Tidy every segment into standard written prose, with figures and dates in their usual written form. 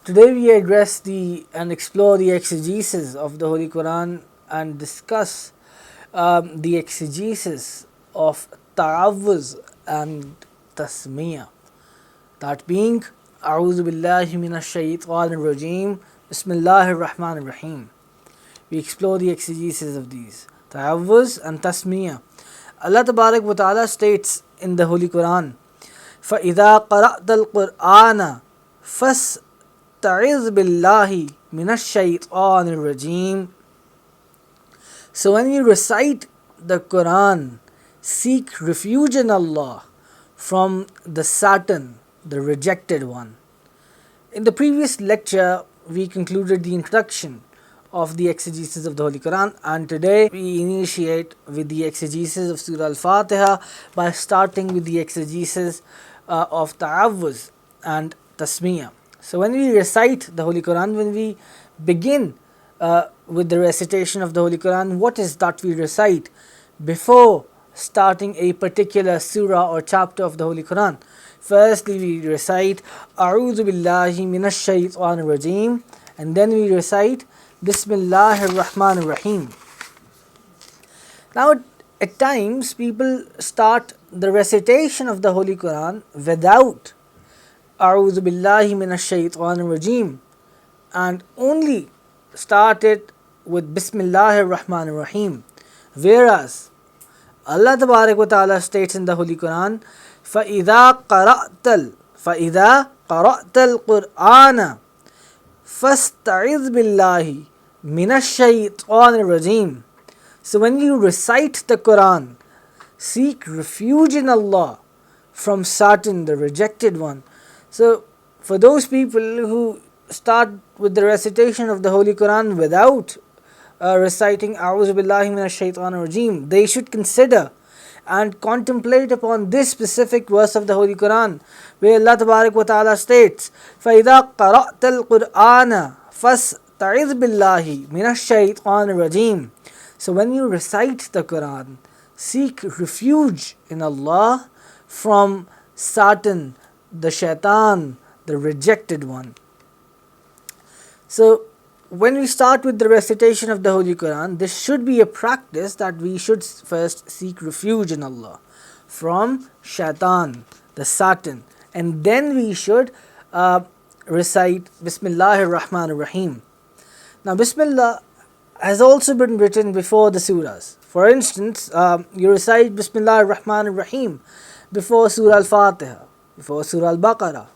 Today we address and explore the exegesis of the Holy Quran and discuss the exegesis of ta'awuz and tasmiyah. That being, A'udhu billahi minash shaitanir rajeem, Bismillahir Rahmanir Rahim. We explore the exegesis of these, ta'awuz and tasmiyah. Allah Tabarak wa Ta'ala states in the Holy Quran, فَإِذَا قَرَأْتَ الْقُرْآنَ فَاسْتَعِذْ بِاللَّهِ مِنَ الشَّيْطَانِ الرَّجِيمِ. So when you recite the Quran, seek refuge in Allah from the Satan, the rejected one. In the previous lecture, we concluded the introduction of the exegesis of the Holy Quran, and today we initiate with the exegesis of Surah Al-Fatiha by starting with the exegesis of ta'awuz and tasmiyah. So when we recite the Holy Quran, when we begin with the recitation of the Holy Quran, what is that we recite before starting a particular surah or chapter of the Holy Quran? Firstly, we recite A'udhu billahi minash shaitanir rajeem, and then we recite Bismillahir Rahmanir Rahim. Now, at times people start the recitation of the Holy Quran without A'udhu billahi minash shaitanir rajeem and only start it with Bismillahir Rahmanir Rahim. Whereas Allah Tabarak wa Ta'ala states in the Holy Quran, فَإِذَا قَرَأْتَ الْقُرْآنَ فَاسْتَعِذْ بِاللَّهِ مِنَ الشَّيْطَانِ الرَّجِيمِ. So when you recite the Quran, seek refuge in Allah from Satan, the rejected one. So for those people who start with the recitation of the Holy Quran without reciting A'udhu billahi minash shaitanir rajeem, they should consider and contemplate upon this specific verse of the Holy Quran, where Allah Tabarak wa Ta'ala states, فَإِذَا قَرَأْتَ الْقُرْآنَ فَاسْتَعِذْ بِاللَّهِ مِنَ الشَّيْطَانِ الرَّجِيمِ. So when you recite the Quran, seek refuge in Allah from Satan, the shaitan, the rejected one. So when we start with the recitation of the Holy Quran, this should be a practice that we should first seek refuge in Allah from shaitan, the Satan, and then we should recite Bismillahir Rahmanir Rahim. Now, Bismillah has also been written before the surahs. For instance, you recite Bismillahir Rahmanir Rahim before Surah Al-Fatiha, before Surah Al-Baqarah,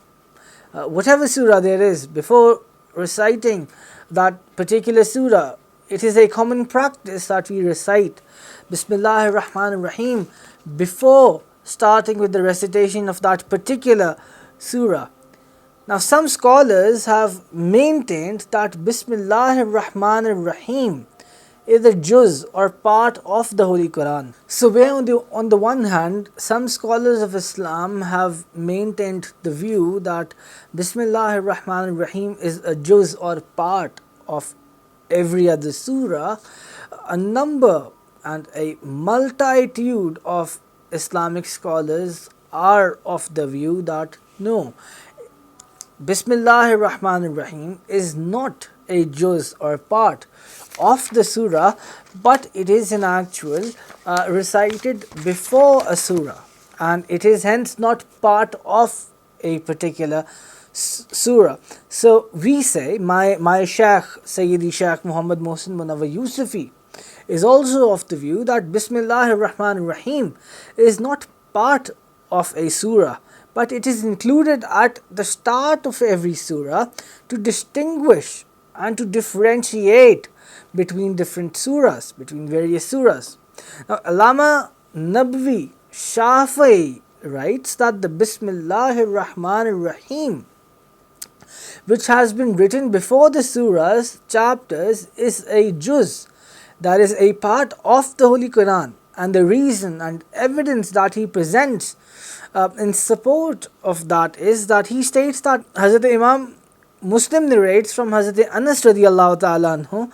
whatever surah there is, before reciting that particular surah, it is a common practice that we recite Bismillahir Rahmanir Rahim before starting with the recitation of that particular surah. Now, some scholars have maintained that Bismillahir Rahmanir Rahim is a juz or part of the Holy Quran. So where on the one hand, some scholars of Islam have maintained the view that Bismillahir Rahmanir Rahim is a juz or part of every other surah, a number and a multitude of Islamic scholars are of the view that no, Bismillahir Rahmanir Rahim is not a juz or part of the surah, but it is in actual recited before a surah, and it is hence not part of a particular surah. So we say, my Shaykh Sayyidi Shaykh Ahmad Mohsin Munawar Yousafi is also of the view that Bismillahir Rahmanir Rahim is not part of a surah, but it is included at the start of every surah to distinguish and to differentiate between different surahs, between various surahs. Now, Allama Nabwi Shafi'i writes that the Bismillahir Rahmanir Rahim, which has been written before the surah's chapters, is a juz, that is a part of the Holy Quran. And the reason and evidence that he presents in support of that is that he states that Hazrat Imam Muslim narrates from Hazrat Anas RadiAllahu anhu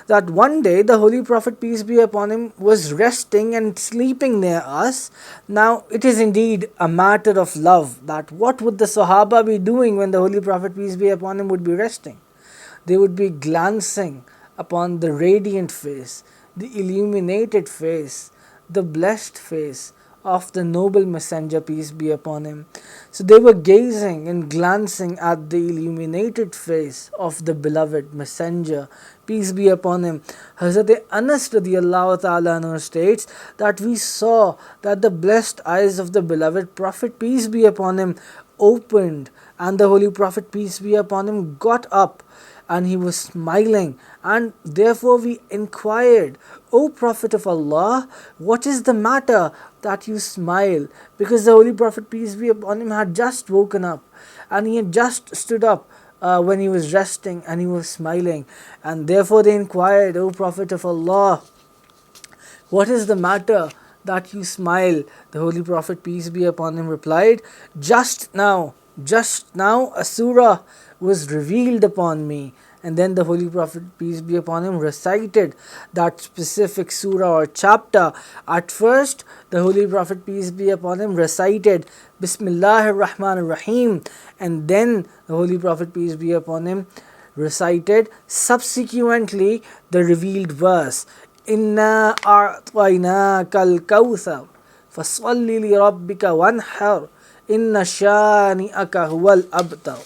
that one day the Holy Prophet, peace be upon him, was resting and sleeping near us. Now it is indeed a matter of love that what would the Sahaba be doing when the Holy Prophet, peace be upon him, would be resting? They would be glancing upon the radiant face, the illuminated face, the blessed face of the noble messenger, peace be upon him. So they were gazing and glancing at the illuminated face of the beloved messenger, peace be upon him. Hazrat Anas RadiAllahu ta'ala anhu states that we saw that the blessed eyes of the beloved Prophet, peace be upon him, opened, and the Holy Prophet, peace be upon him, got up and he was smiling, and therefore we inquired, O Prophet of Allah, what is the matter that you smile? Because the Holy Prophet, peace be upon him, had just woken up and he had just stood up when he was resting and he was smiling, and therefore they inquired, O Prophet of Allah, what is the matter that you smile? The Holy Prophet, peace be upon him, replied, just now a surah was revealed upon me. And then the Holy Prophet, peace be upon him, recited that specific surah or chapter. At first, the Holy Prophet, peace be upon him, recited Bismillahir Rahmanir Rahim, and then the Holy Prophet, peace be upon him, recited subsequently the revealed verse, Inna a'tainakal kawthar fasalli li rabbika wanhar inna shani'aka huwal abtar.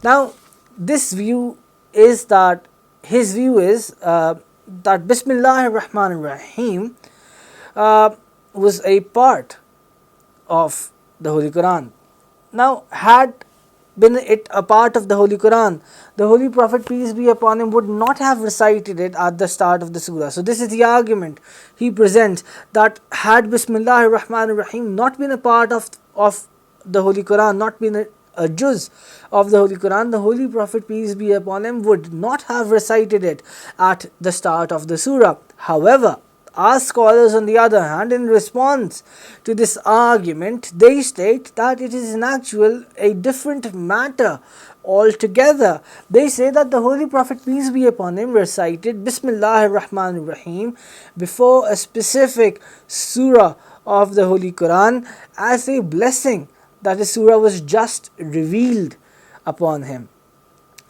Now, this view is that his view is that Bismillahir Rahmanir Rahim was a part of the Holy Quran. Now, had been it a part of the Holy Quran, the Holy Prophet, peace be upon him, would not have recited it at the start of the surah. So this is the argument he presents, that had Bismillahir Rahmanir Rahim not been a part of the Holy Quran, not been a juz of the Holy Quran, the Holy Prophet, peace be upon him, would not have recited it at the start of the surah. However, our scholars, on the other hand, in response to this argument, they state that it is in actual a different matter altogether. They say that the Holy Prophet, peace be upon him, recited Bismillahir Rahmanir Rahim before a specific surah of the Holy Quran as a blessing that the surah was just revealed upon him.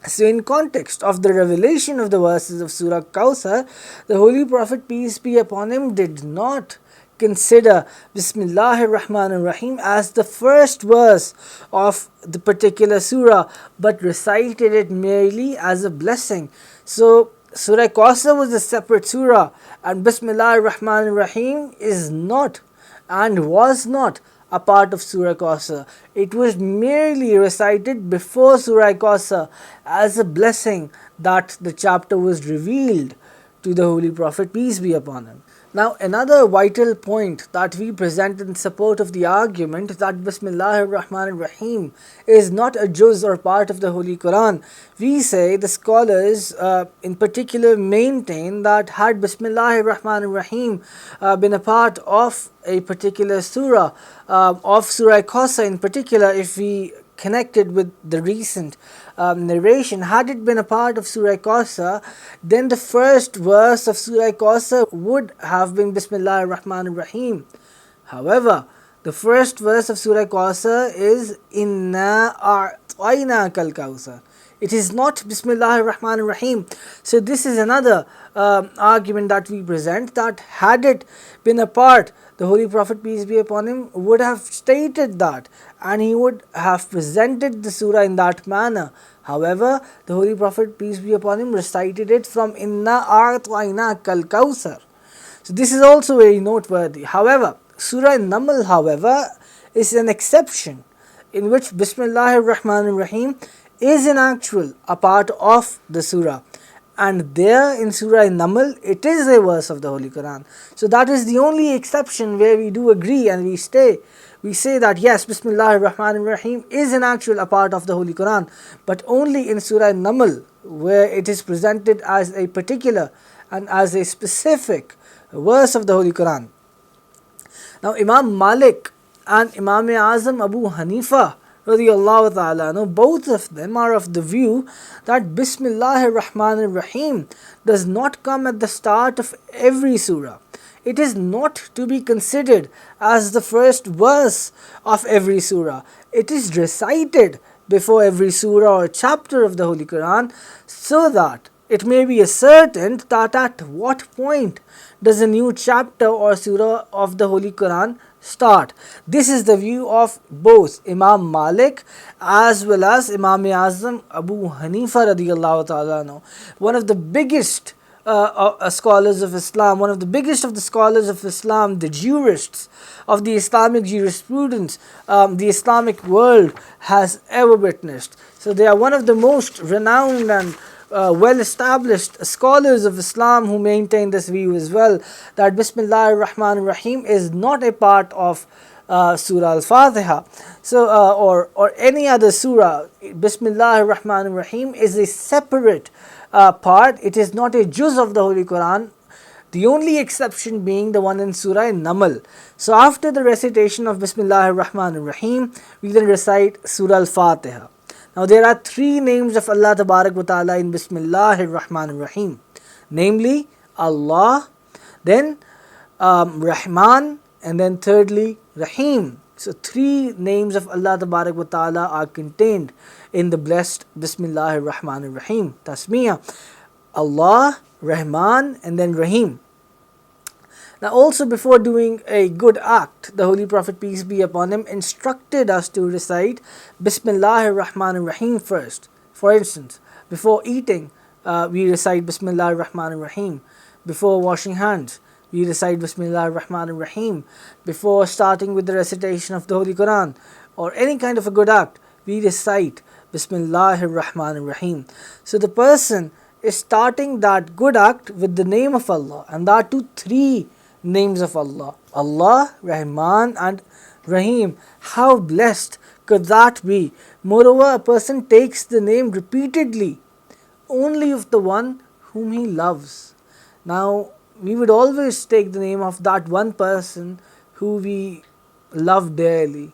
So in context of the revelation of the verses of Surah Kawthar, the Holy Prophet, peace be upon him, did not consider Bismillahir Rahmanir Rahim as the first verse of the particular surah, but recited it merely as a blessing. So Surah Kawthar was a separate surah, and Bismillahir Rahmanir Rahim is not and was not a part of Surah Kawthar. It was merely recited before Surah Kawthar as a blessing that the chapter was revealed to the Holy Prophet, peace be upon him. Now, another vital point that we present in support of the argument that Bismillahir Rahmanir Rahim is not a juz or part of the Holy Quran, we say the scholars in particular maintain that had Bismillahir Rahmanir Rahim been a part of a particular surah, of Surah Kawthar in particular, if we connected with the recent narration, had it been a part of Surah Kawthar, then the first verse of Surah Kawthar would have been Bismillahir Rahmanir Rahim. However, the first verse of Surah Kawthar is Inna a'tainakal kawthar. It is not Bismillahir Rahmanir Rahim. So this is another argument that we present, that had it been a part, the Holy Prophet, peace be upon him, would have stated that, and he would have presented the surah in that manner. However, the Holy Prophet, peace be upon him, recited it from Inna a'tainakal kawthar. So this is also very noteworthy. However, Surah Naml, however, is an exception in which Bismillahir Rahmanir Rahim is in actual a part of the surah, and there in Surah Naml it is a verse of the Holy Quran. So that is the only exception where we do agree, and we say that yes, Bismillahir Rahmanir Rahim is in actual a part of the Holy Quran, but only in Surah Naml, where it is presented as a particular and as a specific verse of the Holy Quran. Now, Imam Malik and Imam Azam Abu Hanifa RadiAllahu ta'ala anhu, both of them are of the view that Bismillahir Rahmanir Rahim does not come at the start of every surah. It is not to be considered as the first verse of every surah. It is recited before every surah or chapter of the Holy Quran, so that it may be ascertained that at what point does a new chapter or surah of the Holy Quran start. This is the view of both Imam Malik as well as Imam Azam Abu Hanifa radiyallahu ta'ala anhu, one of the biggest scholars of Islam, one of the biggest of the scholars of Islam, the jurists of the Islamic jurisprudence the Islamic world has ever witnessed. So they are one of the most renowned and well-established scholars of Islam who maintain this view as well, that Bismillahir Rahmanir Rahim is not a part of Surah Al-Fatiha, or any other surah. Bismillahir Rahmanir Rahim is a separate part. It is not a juz of the Holy Quran, the only exception being the one in Surah Naml. So after the recitation of Bismillahir Rahmanir Rahim, we then recite Surah Al-Fatiha. Now there are three names of Allah Tabarak wa Ta'ala in Bismillahir Rahmanir Rahim, namely Allah, then Rahman, and then thirdly Rahim. So three names of Allah Tabarak wa Ta'ala are contained in the blessed Bismillahir Rahmanir Rahim, tasmiyah, Allah, Rahman, and then Rahim. Now also, before doing a good act, the Holy Prophet, peace be upon him, instructed us to recite Bismillahir Rahmanir Rahim first. For instance, before eating, we recite Bismillahir Rahmanir Rahim. Before washing hands, we recite Bismillahir Rahmanir Rahim. Before starting with the recitation of the Holy Quran or any kind of a good act, we recite Bismillahir Rahmanir Rahim. So the person is starting that good act with the name of Allah, and that too three names of Allah: Allah, Rahman, and Rahim. How blessed could that be? Moreover, a person takes the name repeatedly only of the one whom he loves. Now, we would always take the name of that one person who we love dearly,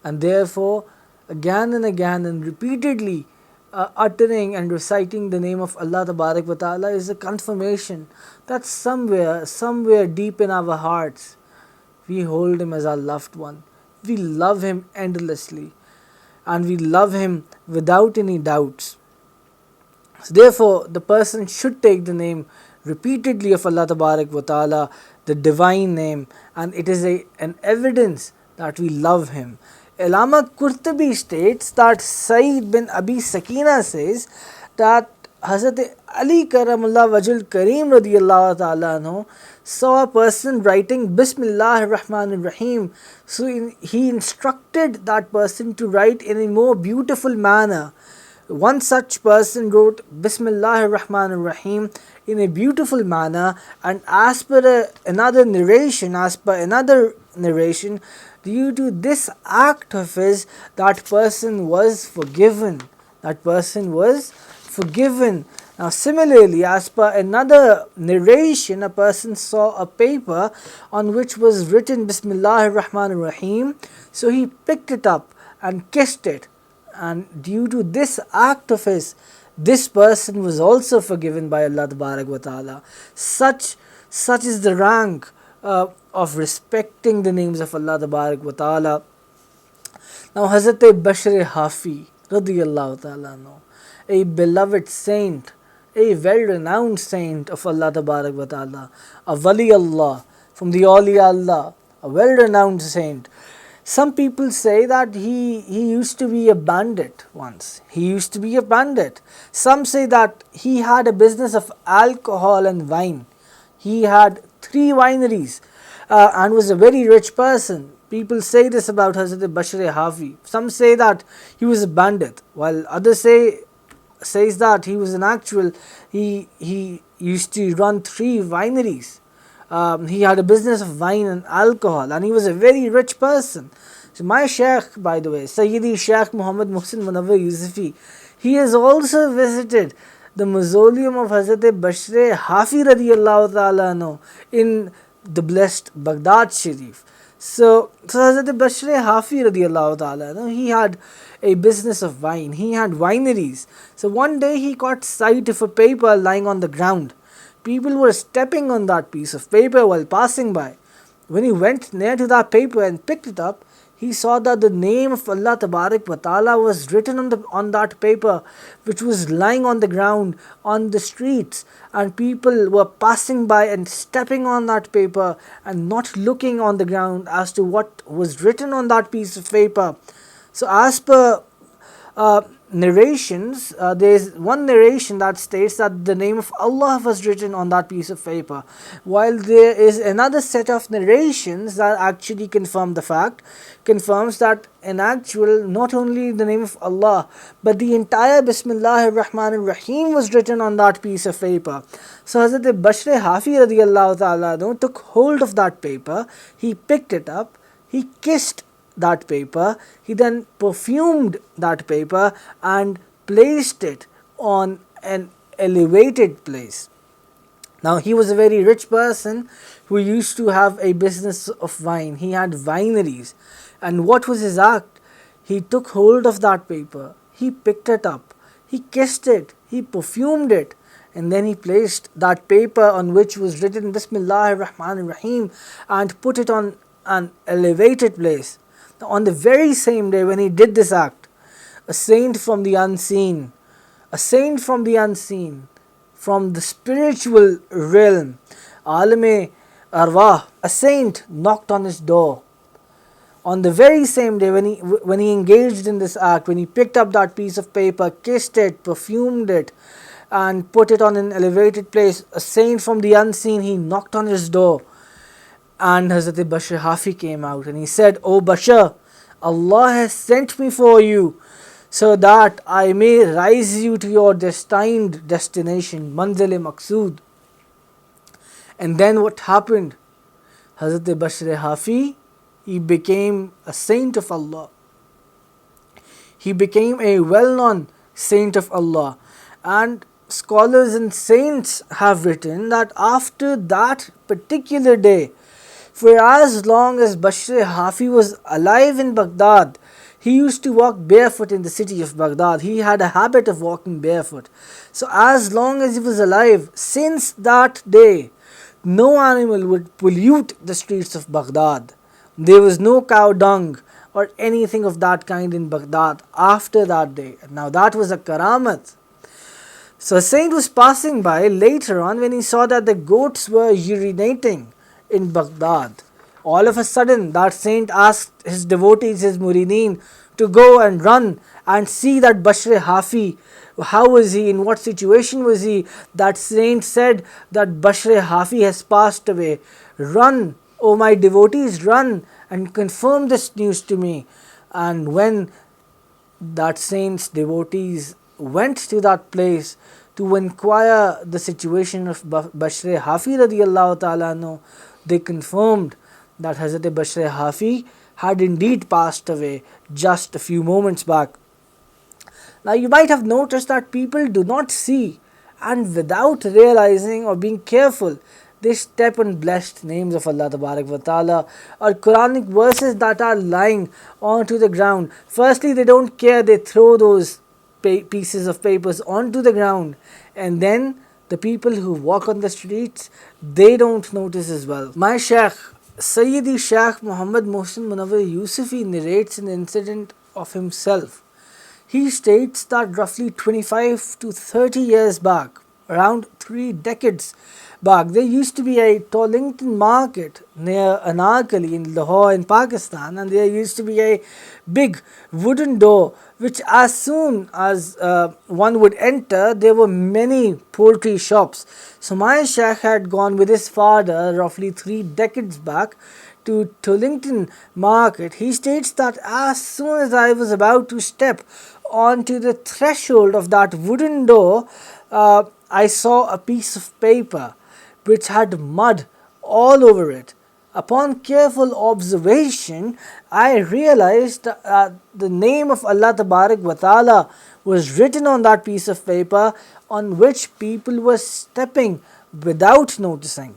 and therefore again and again and repeatedly uttering and reciting the name of Allah Tabarak wa Ta'ala is a confirmation that somewhere deep in our hearts we hold him as our loved one. We love him endlessly, and we love him without any doubts. So therefore, the person should take the name repeatedly of Allah Tabarak wa Ta'ala, the divine name, and it is an evidence that we love him. Allama Qurtubi states that Sayyid bin Abi Sakina says that Hazrat Ali Karamullah Wajhul Kareem radiyallahu ta'ala anhu saw a person writing Bismillahir Rahmanir Rahim. So he instructed that person to write in a more beautiful manner. One such person wrote Bismillahir Rahmanir Rahim in a beautiful manner, and as per another narration, due to this act of his, that person was forgiven. Now similarly, as per another narration, a person saw a paper on which was written Bismillahir Rahmanir Rahim, so he picked it up and kissed it, and due to this act of his, this person was also forgiven by Allah Tabarak wa Ta'ala. Such is the rank of respecting the names of Allah Tabarak wa Ta'ala. Now Hazrat Bashr Haafi radiyallahu ta'ala anhu, a beloved saint, a well-renowned saint of Allah Tabarak wa Ta'ala, a Wali Allah from the awliya Allah, a well-renowned saint. Some people say that he used to be a bandit once. Some say that he had a business of alcohol and wine. He had 3 wineries and was a very rich person. People say this about Hazrat Bashr Haafi. Some say that he was a bandit, while others says that he was an actual. He used to run 3 wineries. He had a business of wine and alcohol, and he was a very rich person. So my Shaykh, by the way, Sayyidi Shaykh Ahmad Mohsin Munawar Yousafi, he has also visited the mausoleum of Hazrat Bashr Haafi radiyallahu ta'ala anhu in the blessed Baghdad Sharif. So Hazrat Bashr Haafi radiallahu ta'ala, he had a business of wine. He had wineries. So one day he caught sight of a paper lying on the ground. People were stepping on that piece of paper while passing by. When he went near to that paper and picked it up, he saw that the name of Allah Tabarak wa Ta'ala was written on that paper, which was lying on the ground on the streets, and people were passing by and stepping on that paper and not looking on the ground as to what was written on that piece of paper. So as per narrations, there is one narration that states that the name of Allah was written on that piece of paper, while there is another set of narrations that actually confirms that in actual not only the name of Allah but the entire Bismillahir Rahmanir Rahim was written on that piece of paper. So Hazrat Bashr Haafi radiallahu ta'ala took hold of that paper, he picked it up, he kissed that paper, he then perfumed that paper and placed it on an elevated place. Now he was a very rich person who used to have a business of wine. He had wineries. And what was his act? He took hold of that paper, he picked it up, he kissed it, he perfumed it, and then he placed that paper on which was written Bismillahir Rahmanir Rahim and put it on an elevated place. On the very same day when he did this act, a saint from the unseen, from the spiritual realm, alaihe arwah, a saint knocked on his door. On the very same day when he engaged in this act, when he picked up that piece of paper, kissed it, perfumed it, and put it on an elevated place, a saint from the unseen, he knocked on his door. And Hazrat Bashr Haafi came out and he said, "O Bashr, Allah has sent me for you so that I may rise you to your destined destination, manzil-e maqsood." And then what happened? Hazrat Bashr Haafi, he became a saint of Allah. He became a well-known saint of Allah. And scholars and saints have written that after that particular day, for as long as Bashr Haafi was alive in Baghdad, he used to walk barefoot in the city of Baghdad. He had a habit of walking barefoot. So as long as he was alive, since that day, no animal would pollute the streets of Baghdad. There was no cow dung or anything of that kind in Baghdad after that day. Now that was a karamat. So a saint was passing by later on when he saw that the goats were urinating in Baghdad. All of a sudden, that saint asked his devotees, his murideen, to go and run and see that Bashr Haafi. How was he? In what situation was he? That saint said that Bashr Haafi has passed away. Run, O my devotees, run and confirm this news to me. And when that saint's devotees went to that place to inquire the situation of Bashr Haafi radiallahu ta'ala, they confirmed that Hazrat Bashr Haafi had indeed passed away just a few moments back. Now you might have noticed that people do not see, and without realizing or being careful, they step on blessed names of Allah Tabarak wa Ta'ala or Qur'anic verses that are lying onto the ground. Firstly, they don't care, they throw those pieces of papers onto the ground, and then the people who walk on the streets, they don't notice as well. My Shaykh, Sayyidi Shaykh Ahmad Mohsin Yousafi narrates an incident of himself. He states that roughly 25 to 30 years back, around 3 decades back, there used to be a Tollington market near Anarkali in Lahore in Pakistan, and there used to be a big wooden door which as soon as one would enter, there were many poultry shops. So my Shaykh had gone with his father roughly 3 decades back to Tollington market. He states that as soon as I was about to step onto the threshold of that wooden door, I saw a piece of paper which had mud all over it. Upon careful observation, I realized that the name of Allah Tabarak wa Ta'ala was written on that piece of paper, on which people were stepping without noticing.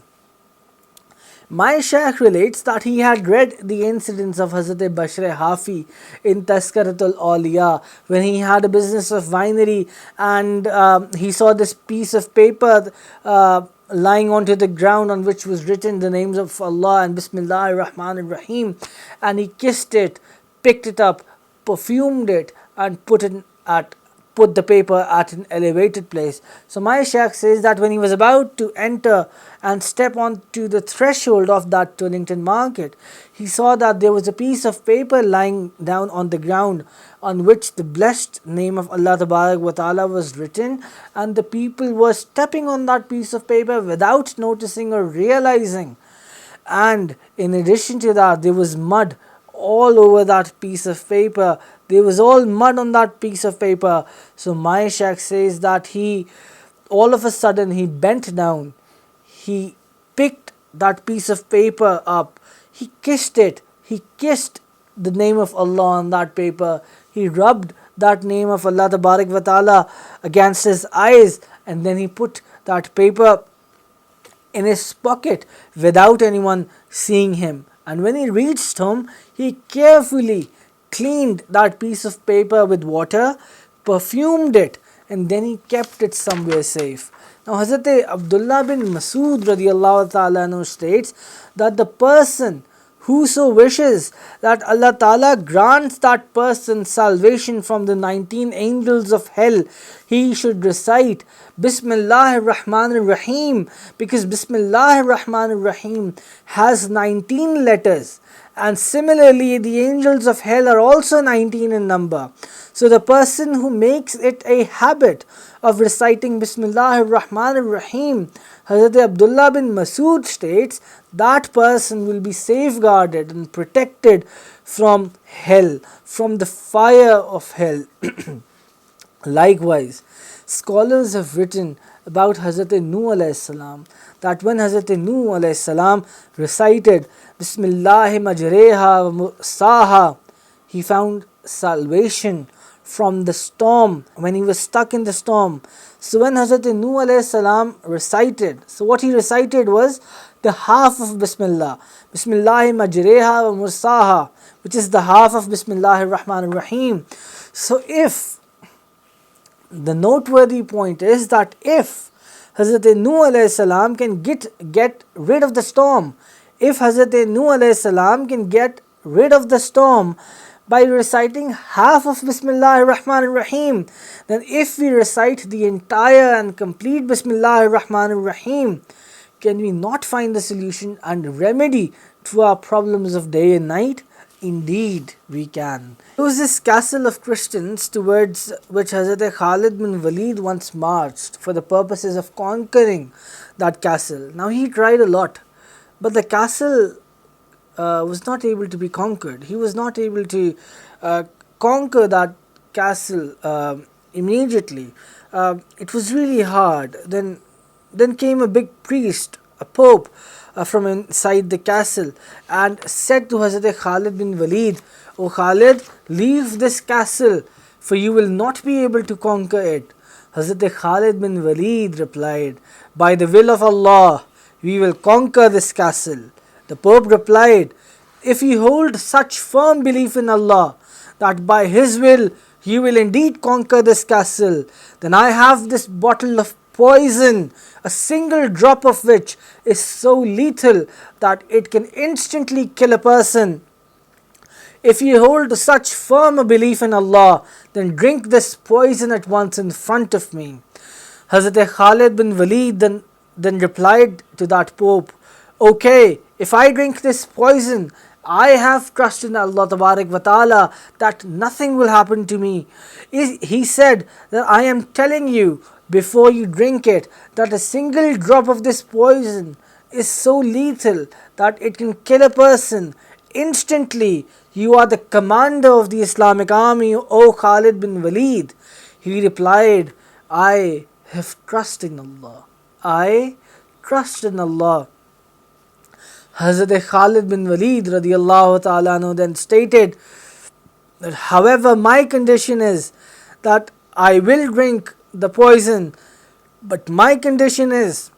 My Shaykh relates that he had read the incidents of Hazrat Bashr Haafi in Tazkiratul Awliya when he had a business of winery, and he saw this piece of paper lying onto the ground on which was written the names of Allah and Bismillahir Rahmanir Rahim, and he kissed it, picked it up, perfumed it, and put the paper at an elevated place. So my Shaykh says that when he was about to enter and step onto the threshold of that Turlington market, he saw that there was a piece of paper lying down on the ground on which the blessed name of Allah Tabarak wa Ta'ala was written, and the people were stepping on that piece of paper without noticing or realizing. And in addition to that, there was mud all over that piece of paper. There was all mud on that piece of paper. So my Shaykh says that all of a sudden he bent down, he picked that piece of paper up, he kissed it, he kissed the name of Allah on that paper, he rubbed that name of Allah Tabarak wa Ta'ala against his eyes, and then he put that paper in his pocket without anyone seeing him. And when he reached home, he carefully cleaned that piece of paper with water, perfumed it, and then he kept it somewhere safe. Now Hazrat Abdullah bin Masud RadiAllahu ta'ala anhu states that the person whoso wishes that Allah Ta'ala grants that person salvation from the 19 angels of hell, he should recite Bismillahir Rahmanir Rahim, because Bismillahir Rahmanir Rahim has 19 letters, and similarly the angels of hell are also 19 in number. So the person who makes it a habit of reciting Bismillahir Rahmanir Rahim, Hazrat Abdullah bin Masud states that person will be safeguarded and protected from hell, from the fire of hell. Likewise, scholars have written about Hazrat Noah alayhi salam that when Hazrat Noah alayhi salam recited Bismillahi majreha wa mursaha, he found salvation from the storm when he was stuck in the storm. So when Hazrat Noah alayhi salam recited, so what he recited was the half of Bismillah, Bismillahi majreha wa mursaha, which is the half of Bismillahir Rahmanir Rahim. So if the noteworthy point is that if Hazrat Noah alayhi salam can get rid of the storm, if Hazrat Noah alayhi salam can get rid of the storm by reciting half of Bismillahir Rahmanir Rahim, then if we recite the entire and complete Bismillahir Rahmanir Rahim, can we not find the solution and remedy to our problems of day and night? Indeed, we can. There was this castle of Christians towards which Hazrat Khalid bin Waleed once marched for the purposes of conquering that castle. Now he tried a lot, but the castle was not able to be conquered. He was not able to conquer that castle immediately. It was really hard. Then came a big priest, a pope, from inside the castle, and said to Hazrat Khalid bin Waleed, "O Khalid, leave this castle, for you will not be able to conquer it." Hazrat Khalid bin Waleed replied, "By the will of Allah, we will conquer this castle." The Pope replied, "If you hold such firm belief in Allah that by His will you will indeed conquer this castle, then I have this bottle of poison, a single drop of which is so lethal that it can instantly kill a person. If you hold such firm a belief in Allah, then drink this poison at once in front of me." Hazrat Khalid bin Waleed then replied to that Pope, "Okay, if I drink this poison, I have trust in Allah Tabarak wa Ta'ala that nothing will happen to me." He said that I am telling you before you drink it that a single drop of this poison is so lethal that it can kill a person instantly. You are the commander of the Islamic army, O Khalid bin Waleed. He replied, "I have trust in Allah. I trust in Allah." Hazrat Khalid bin Waleed RadiAllahu ta'ala anhu then stated that, "However, my condition is that I will drink the poison, but my condition is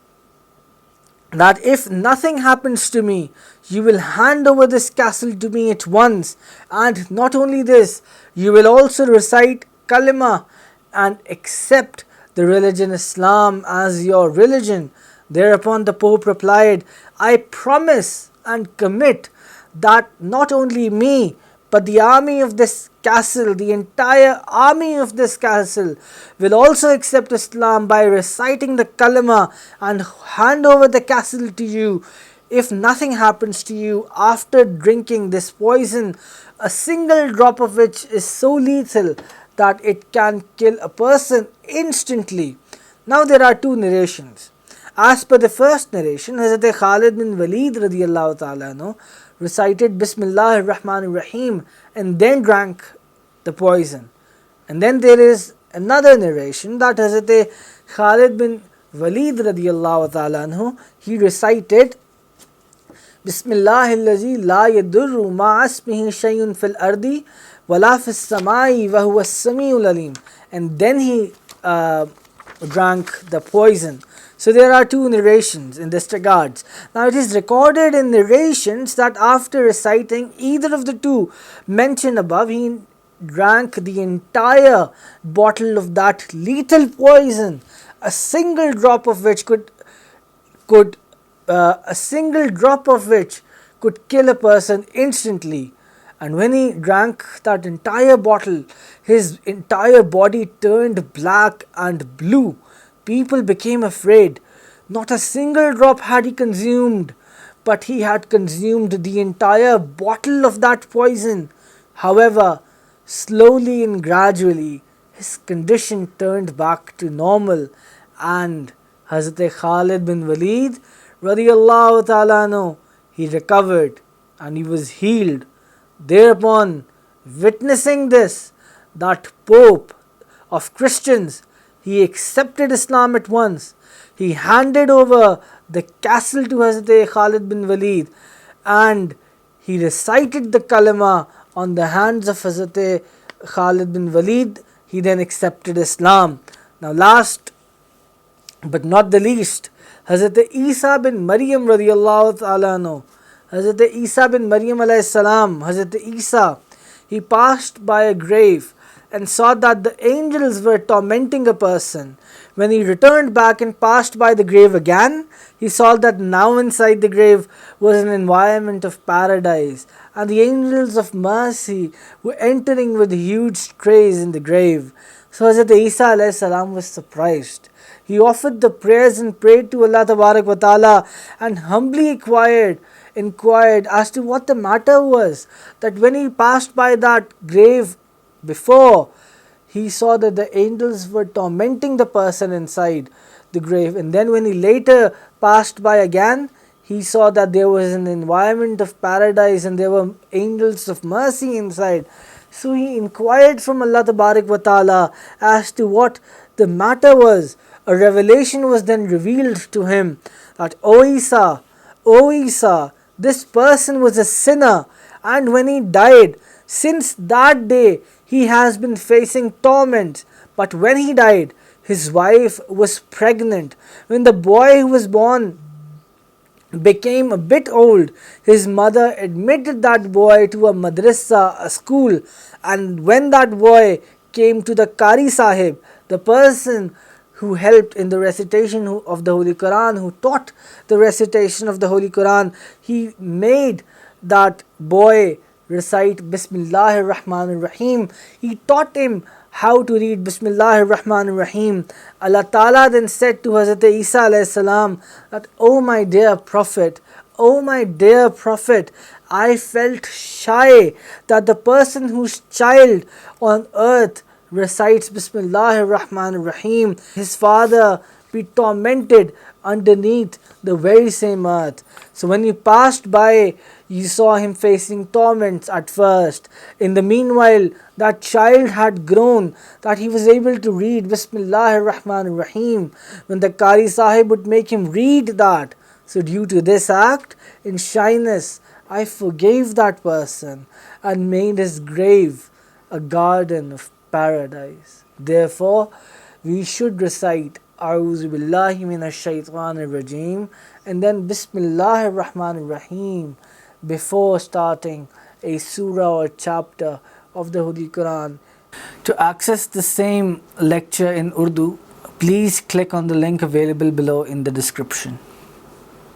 that if nothing happens to me, you will hand over this castle to me at once, and not only this, you will also recite kalima and accept the religion Islam as your religion. Thereupon the Pope replied, I promise and commit that not only me, but the army of this castle, the entire army of this castle, will also accept Islam by reciting the kalima and hand over the castle to you. If nothing happens to you after drinking this poison, a single drop of which is so lethal that it can kill a person instantly. Now there are two narrations. As per the first narration, Hazrat Khalid bin Waleed RadiAllahu anhu recited Bismillah ar-Rahman ar-Rahim and then drank the poison. And then there is another narration that Hazrat Khalid bin Waleed RadiAllahu anhu, he recited Bismillah allazi la yadurru ma'asmihi shayun fil ardi wala fis samai wa huwa as-sami'ul alim, and then he drank the poison. So there are two narrations in this regards. Now it is recorded in narrations that after reciting either of the two mentioned above, he drank the entire bottle of that lethal poison, a single drop of which could kill a person instantly. And when he drank that entire bottle, his entire body turned black and blue. People became afraid. Not a single drop had he consumed, but he had consumed the entire bottle of that poison. However, slowly and gradually, his condition turned back to normal, and Hazrat Khalid bin Waleed RadiAllahu ta'ala anhu, he recovered and he was healed. Thereupon, witnessing this, that Pope of Christians, he accepted Islam at once. He handed over the castle to Hazrat Khalid bin Waleed and he recited the kalima on the hands of Hazrat Khalid bin Waleed. He then accepted Islam. Now last but not the least, Hazrat Isa bin Maryam radiyallahu ta'ala anhu, Hazrat Isa bin Maryam alayhi salam, Hazrat Isa, he passed by a grave and saw that the angels were tormenting a person. When he returned back and passed by the grave again, he saw that now inside the grave was an environment of paradise, and the angels of mercy were entering with huge trays in the grave. So Hazrat Isa alayhi salam was surprised. He offered the prayers and prayed to Allah Tabarak wa Ta'ala and humbly inquired as to what the matter was. That when he passed by that grave before, he saw that the angels were tormenting the person inside the grave, and then when he later passed by again, he saw that there was an environment of paradise and there were angels of mercy inside. So he inquired from Allah Tabarak wa Ta'ala as to what the matter was. A revelation was then revealed to him that, O Isa, this person was a sinner, and when he died, since that day he has been facing torment. But when he died, his wife was pregnant. When the boy who was born became a bit old, his mother admitted that boy to a madrasa, a school, and when that boy came to the Qari Sahib, the person who helped in the recitation of the Holy Quran, who taught the recitation of the Holy Quran, he made that boy recite Bismillah ar-Rahman ar-Rahim. He taught him how to read Bismillah ar-Rahman ar-Rahim. Allah Ta'ala then said to Hazrat Isa alayhi salam that, O my dear Prophet, I felt shy that the person whose child on earth recites Bismillah ar-Rahman ar-Rahim, his father be tormented underneath the very same earth. So when you passed by, you saw him facing torments at first. In the meanwhile, that child had grown, that he was able to read Bismillah ar-Rahman ar-Rahim. When the Qari Sahib would make him read that, so due to this act, in shyness, I forgave that person and made his grave a garden of paradise. Therefore, we should recite A'udhu billahi minash shaitanir rajeem and then Bismillahir Rahmanir Rahim before starting a surah or chapter of the Holy Quran. To access the same lecture in Urdu, please click on the link available below in the description.